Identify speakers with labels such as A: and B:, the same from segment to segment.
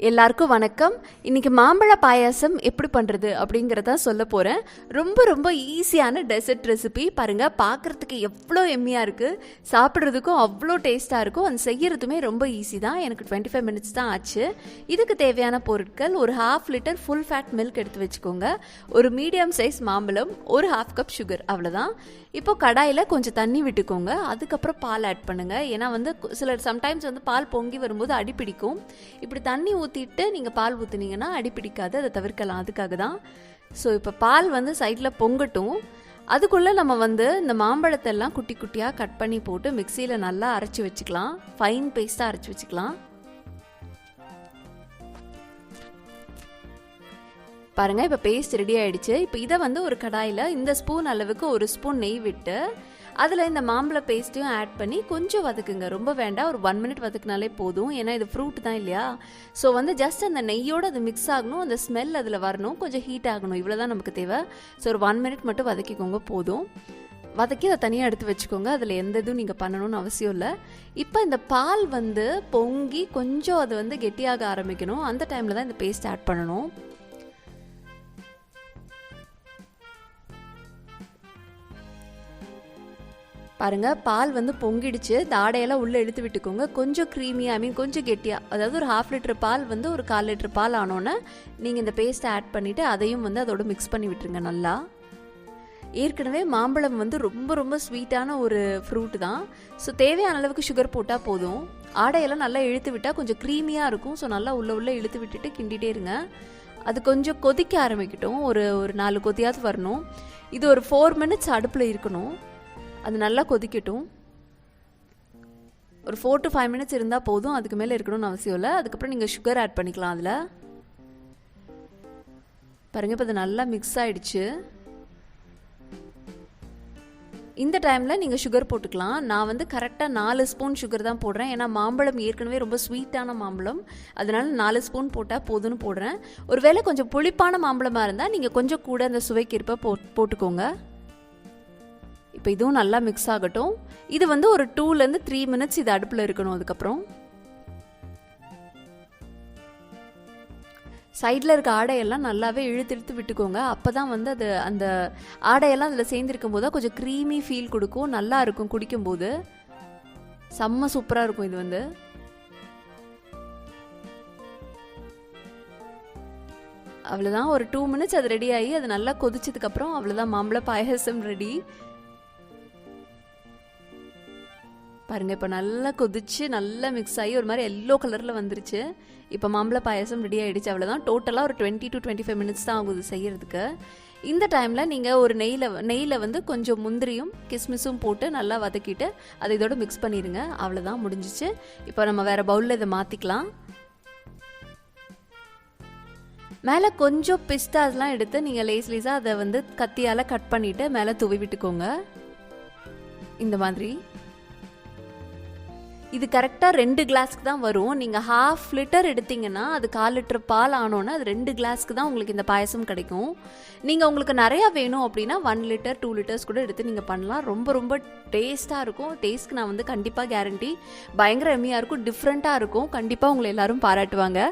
A: எல்லாருக்கும் வணக்கம். இன்னைக்கு மாம்பழ பாயாசம் எப்படி பண்ணுறது அப்படிங்கிறத சொல்ல போகிறேன். ரொம்ப ரொம்ப ஈஸியான டெசர்ட் ரெசிபி. பாருங்கள், பார்க்குறதுக்கு எவ்வளோ எம்மியாக இருக்குது, சாப்பிட்றதுக்கும் அவ்வளோ டேஸ்ட்டாக இருக்கும். அது செய்கிறதுமே ரொம்ப ஈஸி தான். எனக்கு 25 மினிட்ஸ் தான் ஆச்சு. இதுக்கு தேவையான பொருட்கள்: ஒரு 1/2 லிட்டர் ஃபுல் ஃபேட் மில்க் எடுத்து வச்சுக்கோங்க, ஒரு மீடியம் சைஸ் மாம்பழம், ஒரு 1/2 கப் சுகர், அவ்வளோதான். இப்போ கடாயில் கொஞ்சம் தண்ணி விட்டுக்கோங்க, அதுக்கப்புறம் பால் ஆட் பண்ணுங்கள். ஏன்னா சிலர் சம்டைம்ஸ் பால் பொங்கி வரும்போது அடி பிடிக்கும். இப்படி தண்ணி ஊற்றிட்டு நீங்கள் பால் ஊற்றுனீங்கன்னா அடி பிடிக்காது, அதை தவிர்க்கலாம். அதுக்காக தான். ஸோ இப்போ பால் சைடில் பொங்கட்டும். அதுக்குள்ளே நம்ம இந்த மாம்பழத்தெல்லாம் குட்டி குட்டியாக கட் பண்ணி போட்டு மிக்சியில் நல்லா அரைச்சி வச்சுக்கலாம். ஃபைன் பேஸ்ட்டாக அரைச்சி வச்சுக்கலாம். பாருங்கள், இப்போ பேஸ்ட் ரெடி ஆகிடுச்சு. இப்போ இதை ஒரு கடாயில் இந்த ஸ்பூன் அளவுக்கு ஒரு ஸ்பூன் நெய் விட்டு அதில் இந்த மாம்பழ பேஸ்ட்டையும் ஆட் பண்ணி கொஞ்சம் வதக்குங்க. ரொம்ப வேண்டாம், ஒரு 1 மினிட் வதக்குனாலே போதும். ஏன்னா இது ஃப்ரூட் தான் இல்லையா? ஸோ ஜஸ்ட் அந்த நெய்யோடு அது மிக்ஸ் ஆகணும், அந்த ஸ்மெல் அதில் வரணும், கொஞ்சம் ஹீட் ஆகணும், இவ்வளோ தான் நமக்கு தேவை. ஸோ ஒரு 1 மினிட் மட்டும் வதக்கிக்கோங்க, போதும். வதக்கி அதை தனியாக எடுத்து வச்சுக்கோங்க. அதில் எந்த இதுவும் நீங்கள் பண்ணணும்னு அவசியம் இல்லை. இப்போ இந்த பால் பொங்கி கொஞ்சம் அது கெட்டியாக ஆரம்பிக்கணும். அந்த டைமில் தான் இந்த பேஸ்ட் ஆட் பண்ணணும். பாருங்கள், பால் பொங்கிடுச்சு. தாடையெல்லாம் உள்ளே எடுத்து விட்டுக்கோங்க. கொஞ்சம் க்ரீமியாக, கொஞ்சம் கெட்டியாக, அதாவது ஒரு 1/2 லிட்டர் பால் ஒரு 1/4 லிட்டர் பால் ஆனோன்னே நீங்கள் இந்த பேஸ்ட்டை ஆட் பண்ணிவிட்டு அதையும் அதோட மிக்ஸ் பண்ணி விட்டுருங்க நல்லா. ஏற்கனவே மாம்பழம் ரொம்ப ரொம்ப ஸ்வீட்டான ஒரு ஃப்ரூட் தான். ஸோ தேவையான அளவுக்கு சுகர் போட்டால் போதும். ஆடையெல்லாம் நல்லா இழுத்து விட்டால் கொஞ்சம் க்ரீமியாக இருக்கும். ஸோ நல்லா உள்ளே இழுத்து விட்டுட்டு கிண்டிகிட்டே இருங்க. அது கொஞ்சம் கொதிக்க ஆரம்பிக்கட்டும். ஒரு 4 கொதியாவது வரணும். இது ஒரு 4 மினிட்ஸ் அடுப்பில் இருக்கணும். அது நல்லா கொதிக்கட்டும். ஒரு 4 to 5 மினிட்ஸ் இருந்தால் போதும், அதுக்கு மேலே இருக்கணும்னு அவசியம் இல்லை. அதுக்கப்புறம் நீங்கள் சுகர் ஆட் பண்ணிக்கலாம் அதில். பாருங்கள், இப்போ அது நல்லா மிக்ஸ் ஆகிடுச்சு. இந்த டைமில் நீங்கள் சுகர் போட்டுக்கலாம். நான் கரெக்டாக 4 ஸ்பூன் சுகர் தான் போடுறேன். ஏன்னா மாம்பழம் ஏற்கனவே ரொம்ப ஸ்வீட்டான மாம்பழம், அதனால 4 ஸ்பூன் போட்டால் போதும்னு போடுறேன். ஒருவேளை கொஞ்சம் புளிப்பான மாம்பழமாக இருந்தால் நீங்கள் கொஞ்சம் கூட அந்த சுவைக்கு இருப்ப போட்டுக்கோங்க. இப்போ இதுவும் நல்லா மிக்ஸ் ஆகட்டும். இது ஒரு 2 to 3 மினிட்ஸ் இது அடுப்பில் இருக்கணும். அதுக்கப்புறம் சைடில் இருக்க ஆடையெல்லாம் நல்லாவே இழுத்து விட்டுக்கோங்க. அப்போ தான் அது அந்த ஆடையெல்லாம் அதில் சேர்ந்துருக்கும் போது கொஞ்சம் க்ரீமி ஃபீல் கொடுக்கும், நல்லா இருக்கும் குடிக்கும்போது. செம்ம சூப்பராக இருக்கும் இது. அவ்வளோதான், ஒரு 2 மினிட்ஸ் அது ரெடி ஆகி அது நல்லா கொதிச்சதுக்கப்புறம் அவ்வளோதான், மாம்பழ பாயாசம் ரெடி. பாருங்கள், இப்போ நல்லா கொதிச்சு நல்லா மிக்ஸ் ஆகி ஒரு மாதிரி எல்லோ கலரில் வந்துருச்சு. இப்போ மாம்பழ பாயாசம் ரெடி ஆகிடுச்சு. அவ்வளோதான். டோட்டலாக ஒரு 20 to 25 மினிட்ஸ் தான் ஆகுது செய்கிறதுக்கு. இந்த டைமில் நீங்கள் ஒரு நெய்யில் கொஞ்சம் முந்திரியும் கிஸ்மிஸும் போட்டு நல்லா வதக்கிட்டு அதை இதோட மிக்ஸ் பண்ணிடுங்க. அவ்வளோதான், முடிஞ்சிச்சு. இப்போ நம்ம வேறு பவுலில் இதை மாற்றிக்கலாம். மேலே கொஞ்சம் பிஸ்தாஸ்லாம் எடுத்து நீங்கள் லேஸாக அதை கத்தியால் கட் பண்ணிவிட்டு மேலே தூவி விட்டுக்கோங்க. இந்த மாதிரி இது கரெக்டாக 2 கிளாஸ்க்கு தான் வரும். நீங்கள் 1/2 லிட்டர் எடுத்திங்கன்னா அது 1/4 லிட்டர் பால் ஆனோன்னா அது 2 கிளாஸ்க்கு தான் உங்களுக்கு இந்த பாயசம் கிடைக்கும். நீங்கள் உங்களுக்கு நிறையா வேணும் அப்படின்னா 1 லிட்டர் 2 லிட்டர்ஸ் கூட எடுத்து நீங்கள் பண்ணலாம். ரொம்ப ரொம்ப டேஸ்ட்டாக இருக்கும். டேஸ்ட்க்கு நான் கண்டிப்பாக கேரண்டி. பயங்கர எம்மியாக இருக்கும், டிஃப்ரெண்ட்டாக இருக்கும். கண்டிப்பாக உங்களை எல்லோரும் பாராட்டுவாங்க.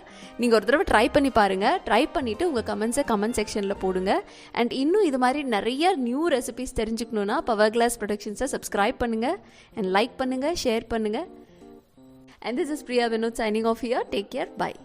A: நீங்கள் ஒரு தடவை ட்ரை பண்ணி பாருங்கள். ட்ரை பண்ணிவிட்டு உங்கள் கமெண்ட்ஸை கமெண்ட் செக்ஷனில் போடுங்க. அண்ட் இன்னும் இது மாதிரி நிறைய நியூ ரெசிபிஸ் தெரிஞ்சுக்கணுன்னா பவர் கிளாஸ் ப்ரொடக்ஷன்ஸை சப்ஸ்கிரைப் பண்ணுங்கள் அண்ட் லைக் பண்ணுங்கள், ஷேர் பண்ணுங்கள். And this is Priya Vinod signing off here. Take care. Bye.